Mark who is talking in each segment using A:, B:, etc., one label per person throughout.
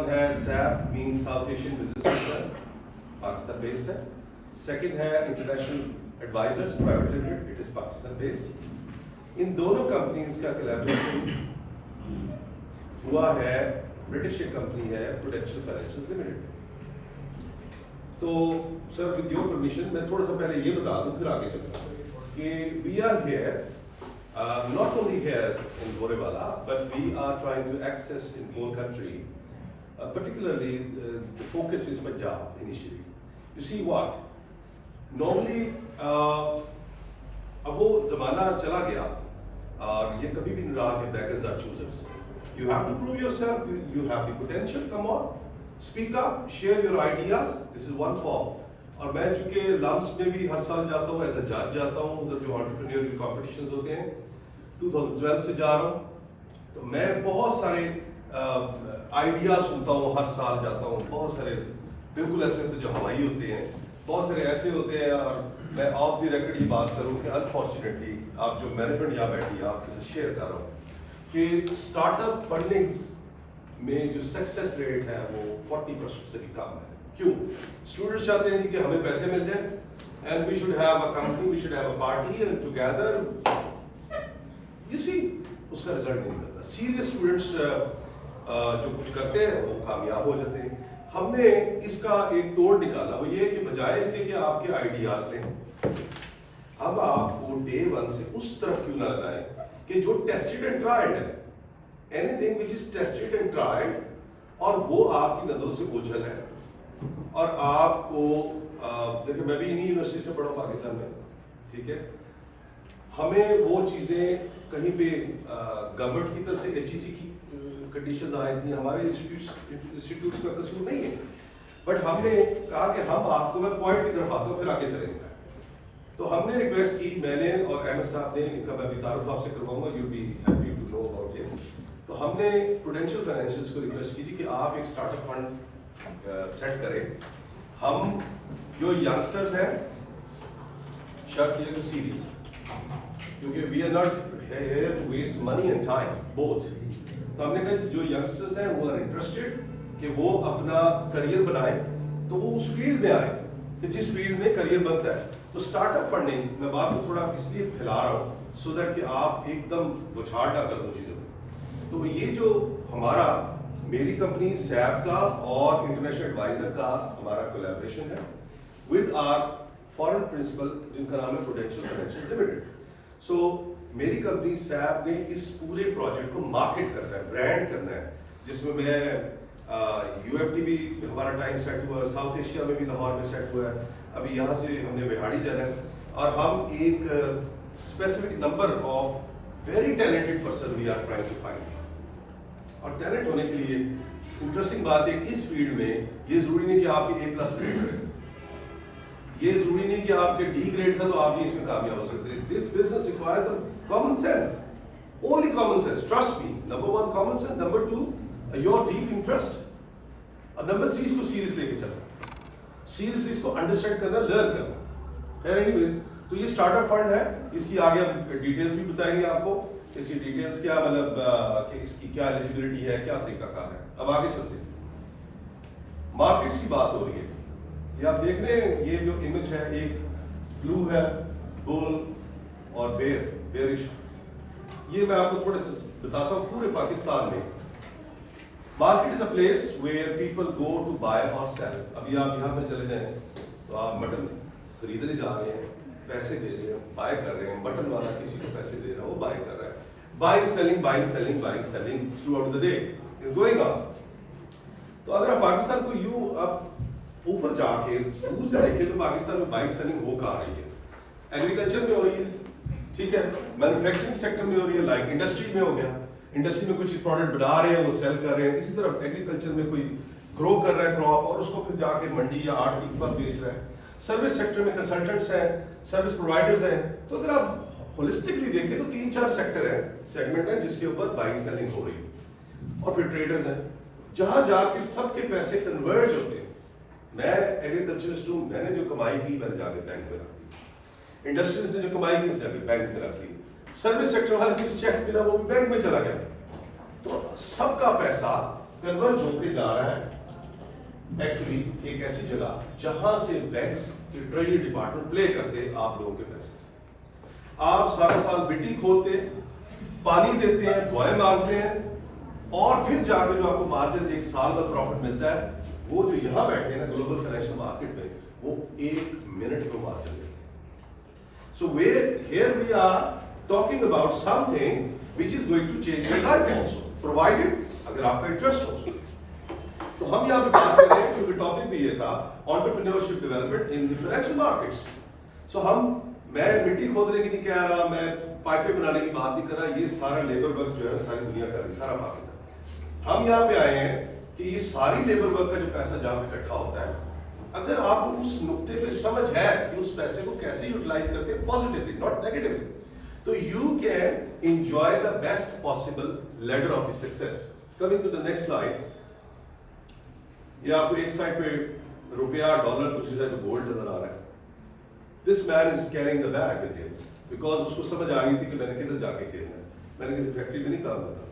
A: ہے SAP means South Asian Business Center, Pakistan based ہے. Second ہے international advisors private limited, it is Pakistan based. ان دونوں کمپنیز کا کولیبریشن ہوا ہے, برٹش کمپنی ہے پروڈینشیل فائنینشیل لمیٹڈ. تو سر ود یور پرمیشن میں تھوڑا سا پہلے یہ بتا دوں پھر آگے چلتا ہوں کہ we are here not only here in Borewala, but we are trying to access in whole country. Particularly, the focus is Punjab initially. You see what? Normally, اب وہ زمانہ چلا گیا اور یہ کبھی بھی نہیں رہا کہ beggars are choosers. You have to prove yourself. You have the potential. Come on, speak up, share your ideas. This is one form. اور میں چونکہ لمس میں بھی ہر سال جاتا ہوں, ایز اے جج جاتا ہوں, ادھر جو انٹرپرینیورل کمپٹیشنز ہوتے ہیں 2012 سے جا رہا ہوں, تو میں بہت سارے آئیڈیاز سنتا ہوں, ہر سال جاتا ہوں. بہت سارے بالکل ایسے ہوتے ہیں جو ہوائی ہوتے ہیں, بہت سارے ایسے ہوتے ہیں. اور میں آف دی ریکارڈ یہ بات کروں کہ انفارچونیٹلی آپ جو مینجمنٹ یہاں بیٹھی ہے آپ کے ساتھ شیئر کر رہا ہوں کہ اسٹارٹ اپ فنڈنگس میں جو سکسیس ریٹ ہے وہ 40% سے بھی کم ہے. کیوں؟ اسٹوڈنٹس چاہتے ہیں کہ ہمیں پیسے مل جائیں, and we should have a company, we should have a party and together. You see اس کا رزلٹ نہیں نکلتا. سیریس اسٹوڈنٹس جو کچھ کرتے ہیں وہ کامیاب ہو جاتے ہیں. ہم نے اس کا ایک توڑ نکالا, وہ یہ کہ بجائے سے کہ آپ کے آئیڈیاز لیں, ہم آپ کو ڈے ون سے اس طرف کیوں نہ لگائیں کہ جو ٹیسٹڈ اینڈ ٹرائیڈ ہے, any thing which is tested and tried, اور وہ آپ کی نظروں سے اوجھل ہے. اور آپ کو دیکھیں, میں بھی انہی یونیورسٹی سے پڑھا ہوں پاکستان میں, ٹھیک ہے. ہمیں وہ چیزیں کہیں پہ گورنمنٹ کی طرف سے HEC کی کنڈیشنز آئی تھیں, ہمارے انسٹیٹیوٹس کا قصور نہیں ہے, بٹ ہم نے کہا کہ ہم آپ کو, میں پوائنٹ کی طرف آتا ہوں پھر آگے چلیں گے. تو ہم نے ریکویسٹ کی, میں نے اور احمد صاحب نے, ان کا میں بھی تعارف آپ سے کرواؤں گا, you be happy to know about ہم. تو ہم نے پروڈینشیل فائنینشیلس کو ریکویسٹ کی تھی کہ آپ ایک اسٹارٹ اپ فنڈ سیٹ کریں. ہم جو ینگسٹرز ہیں, شرط یہ کہ سیریز, کیونکہ we are not here to waste money and time both. تو ہم نے کہا جو ینگسٹرز ہیں وہ آر انٹرسٹڈ کہ وہ اپنا کریئر بنائیں, تو وہ اس فیلڈ میں آئیں کہ جس فیلڈ میں کریئر بنتا ہے. تو اسٹارٹ اپ فنڈنگ میں بات کو تھوڑا اس لیے پھیلا رہا ہوں سو دیٹ کہ آپ ایک دم بچھاڑ نہ کر دو چیزوں کو. تو یہ جو ہمارا, میری کمپنی SAP کا اور انٹرنیشنل ایڈوائزر کا ہمارا کولیبریشن ہے ود آر فارن پرنسپل, جن کا نام ہے پروڈینشیل فائنینشیل لمیٹڈ. سو میری کمپنی SAP نے اس پورے پروجیکٹ کو مارکیٹ کرنا ہے, برانڈ کرنا ہے, جس میں UFD بھی ہمارا ٹائم سیٹ ہوا ہے, ساؤتھ ایشیا میں بھی لاہور میں سیٹ ہوا ہے, ابھی یہاں سے ہم نے وہاڑی جانا ہے, اور ہم ایک specific number of very talented person we are trying to find. اور ٹیلنٹ ہونے کے لیے انٹرسٹنگ بات ہے, اس فیلڈ میں یہ ضروری نہیں کہ آپ کے A+ گریڈ ہے, یہ ضروری نہیں کہ آپ کے D گریڈ تھا تو آپ بھی اس میں کامیاب ہو سکتے ہیں. This business requires common sense, only common sense, trust me. Number 1 common sense, number 2 your deep interest, اور نمبر 3 اس کو سیریس لے کے چلنا, سیریسلی اس کو انڈرسٹینڈ کرنا, لرن کرنا. اینی ویز, تو یہ اسٹارٹ اپ فنڈ ہے, اس کی آگے ہم ڈیٹیلس بھی بتائیں گے آپ کو, اس کی ڈیٹیلس کیا, مطلب کہ اس کی کیا ایلیجبلٹی ہے, کیا طریقہ کار ہے. اب آگے چلتے ہیں, مارکیٹس کی بات ہو رہی ہے. یہ آپ دیکھ رہے ہیں, یہ جو امیج ہے, ایک بلو ہے, بول اور بیرش. یہ میں آپ کو تھوڑے سے بتاتا ہوں. پورے پاکستان میں market is a place where people go to buy اور سیل. ابھی آپ یہاں پہ چلے جائیں تو آپ مٹن خریدنے جا رہے ہیں, پیسے دے رہے ہیں, بائی کر رہے ہیں, مٹن والا کسی کو پیسے دے رہا ہے, وہ بائی کر رہا ہے. buying selling throughout the day is going on. تو اگر آپ پاکستان کو یوں آپ اوپر جا کے دور سے دیکھیں تو پاکستان میں بائنگ سیلنگ ہو کہاں رہی ہے؟ ایگریکلچر میں ہو رہی ہے, ٹھیک ہے, مینوفیکچرنگ سیکٹر میں ہو رہی ہے, لائک انڈسٹری میں ہو گیا, انڈسٹری میں کچھ پروڈکٹ بنا رہے ہیں وہ سیل کر رہے ہیں. اسی طرح ایگریکلچر میں کوئی گرو کر رہا ہے کراپ اور اس کو پھر جا کے منڈی یا آڑتی کے پاس بیچ رہا ہے. سروس سیکٹر میں کنسلٹنٹس ہیں, سروس پرووائڈرز ہیں. تو اگر آپ ہولسٹکلی دیکھیں تو 3-4 سیکٹر ہیں, سیگمنٹ ہیں جس کے اوپر بائنگ سیلنگ ہو رہی ہے. اور پھر ٹریڈرز ہیں, جہاں جا کے سب کے پیسے کنورج ہوتے ہیں. میں ایگریکلچرسٹ ہوں, میں نے جو کمائی کی میں نے جا کے بینک میں رکھ دی, انڈسٹریز نے جو کمائی کی اس جا کے بینک میں رکھ دی, سروس سیکٹر والے کو چیک ملا وہ بھی بینک میں چلا گیا. تو سب کا پیسہ کنورج ہو کے جا رہا ہے ایکچولی ایک ایسی جگہ جہاں سے بینکس کے ٹریجری ڈپارٹمنٹ پلے کرتے آپ لوگوں کے پیسے سے. آپ سارا سال مٹی کھودتے پانی دیتے ہیں دعائیں مانگتے ہیں اور پھر جا کے جو آپ کو مارجن ایک سال کا پروفٹ ملتا ہے وہ جو یہاں بیٹھے ہیں نا گلوبل فائنینشیل مارکیٹ میں وہ 1 منٹ میں مارجن دیتے ہیں. So here we are talking about something which is going to change your life also provided اگر آپ کا انٹرسٹ ہو. تو ہم یہاں پہ بات کر رہے ہیں کیونکہ ٹاپک بھی یہ تھا entrepreneurship development in the financial markets. So میں مٹی کھودنے کی نہیں کہہ رہا, میں پائپیں بنانے کی بات نہیں کر رہا, یہ سارا لیبر ورک جو ہے ساری دنیا کر رہی ہے, سارا پاکستان. ہم یہاں پہ آئے ہیں کہ یہ ساری لیبر ورک کا جو پیسہ جہاں پہ اکٹھا ہوتا ہے اگر آپ کو اس نقطے پہ سمجھ ہے کہ اس پیسے کو کیسے یوٹیلائز کرتے ہیں پازیٹیولی ناٹ نیگیٹولی, تو you can enjoy the best possible ladder of the success. Coming to the next slide, یہ آپ کو ایک سائڈ پہ روپیہ ڈالر دوسری سائڈ پہ گولڈ نظر آ رہا ہے. This man is carrying the bag with ہم بیکاز اس کو سمجھ آ گئی تھی کہ میں نے کدھر جا کے کھیلنا ہے, میں نے کسی فیکٹری میں نہیں کام کر رہا.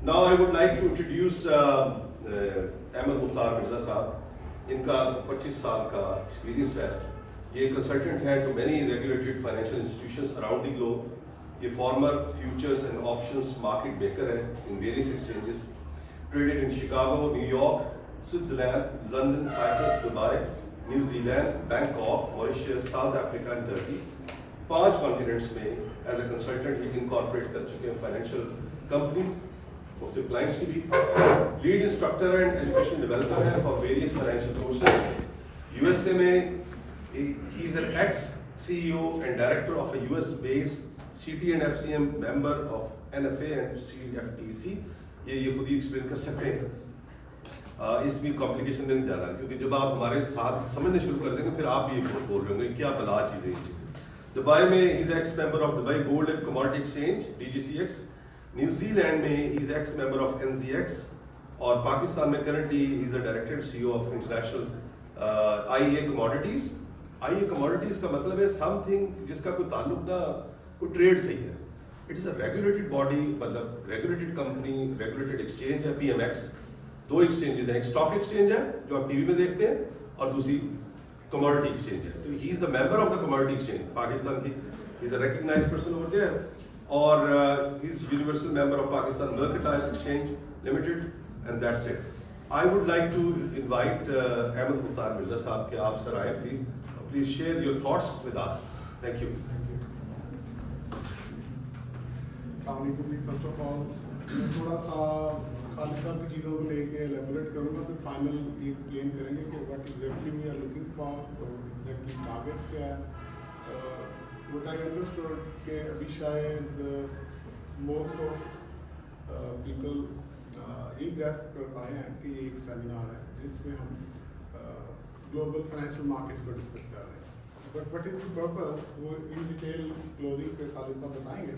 A: Now I would like to introduce Ahmad Mukhtar Mirza صاحب. ان کا 25 سال کا ایکسپیرینس ہے. یہ کنسلٹنٹ ہے to many regulated financial institutions around the globe. یہ former futures and options market maker ہے in various exchanges. Traded in Chicago, New York, Switzerland, London, Cyprus, Dubai, New Zealand, Bangkok, Mauritius, South Africa and Turkey. 5 continents میں as a consultant یہ incorporate کر چکے ہیں financial companies. of the clients کی بھی lead instructor and education developer ہے for various financial courses. U S A میں he is N X C E O and director of A U S base C T and F C M member of N F A and C F T C. یہ خود ہی explain کر سکتے ہیں, اس بھی complication میں نہیں جانا کیونکہ جب آپ ہمارے ساتھ سمجھنے شروع کر دیں گے پھر آپ بھی یہ بول رہے ہوں گے کیا بلا چیزیں یہ چیزیں. دبئی میں he is ex member of Dubai gold and commodity exchange D G C X. New Zealand میں he is ex member of N Z X. اور پاکستان میں currently is a director C O of international I A commodities. I A commodities کا مطلب ہے some thing جس کا کوئی تعلق نہ کوئی ٹریڈ سے ہی ہے. It is a regulated body, مطلب ریگولیٹڈ کمپنی, ریگولیٹڈ ایکسچینج ہے. پی ایم ایکس 2 ایکسچینجز ہیں, ایک اسٹاک ایکسچینج ہے جو آپ ٹی وی میں دیکھتے ہیں اور دوسری کموڈیٹی ایکسچینج ہے. تو he is the member of the commodity exchange Pakistan کی. He is a recognized person over there. اور is universal member of Pakistan mercantile exchange limited and that's it. I would like to invite Ahmed Mukhtar Mirza Sahab کہ آپ sir آئے please share your thoughts with us. Thank you.
B: السلام علیکم جی. First of all میں تھوڑا سا خالد صاحب کی چیزوں کو لے کے ایلیبوریٹ کروں گا, پھر فائنل یہ ایکسپلین کریں گے کہ what exactly we are looking for, exactly targets کیا ہے. وٹ آئی انڈرسٹوڈ کہ ابھی شاید موسٹ آف پیپل یہ گریسپ کر پائے ہیں کہ یہ ایک سیمینار ہے جس میں ہم گلوبل فائنینشیل مارکیٹس پر ڈسکس کر رہے ہیں. But what is the purpose وہ ان ڈیٹیل کلوزنگ پہ خالد صاحب بتائیں گے.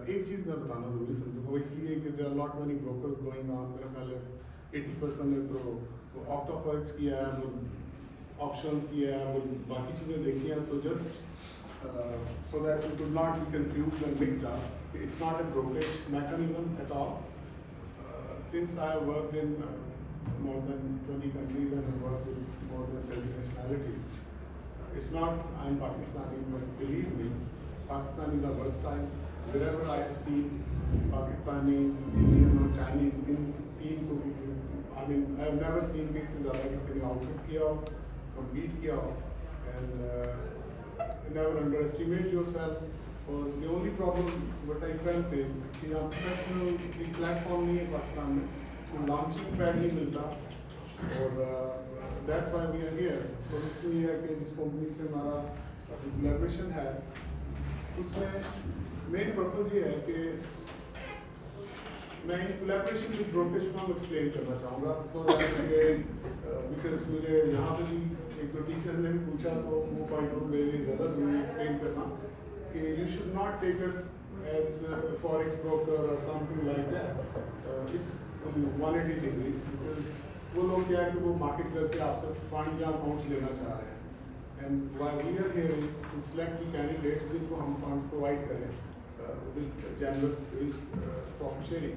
B: ایک چیز میں بتانا ضروری سمجھوں وہ اس لیے کہ there are lot many brokers going on. میرا خیال ہے 80% نے تو آپٹا فورکس کیا ہے, وہ آپشن کیا ہے, وہ باقی چیزیں دیکھی ہیں. تو just so that you could not be confused and mixed up. It's not a brokerage mechanism at all. Since I have worked in more than 20 countries and have worked with more than 30 nationalities, it's not I'm Pakistani, but believe me, Pakistanis are versatile. Wherever I have seen Pakistanis, Indian or Chinese in team ko bhi, I mean, I have never seen kisi ne output kiya ho, compete kiya ho, and never underestimate yourself. Or the only problem what I felt is کہ آپ professional کی platform نہیں ہے پاکستان میں, تو launching pad نہیں ملتا, اور that's why we are here. تو اس میں یہ ہے کہ جس کمپنی سے ہمارا collaboration ہے اس میں main purpose یہ ہے کہ میں ان collaboration کی brokerage firm explain کرنا چاہوں گا. so that because مجھے یہاں پہ بھی ایک دو ٹیچرز نے بھی پوچھا تو وہ پوائنٹ آف میرے لیے زیادہ ضروری ایکسپلین کرنا کہ you should not take it as forex broker اور something like that. It's 180 degrees, because وہ لوگ کیا ہے کہ وہ مارکیٹ کر کے آپ سے فنڈ یا اکاؤنٹس لینا چاہ رہے ہیں. And why we are here is to select the candidates جن کو ہم فنڈ پرووائڈ کریں with generous risk profit sharing,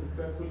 B: successful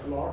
B: allot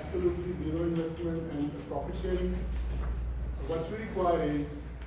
B: absolutely zero investment and profit sharing. What we require is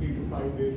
B: 3 to 5 days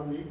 B: 1 week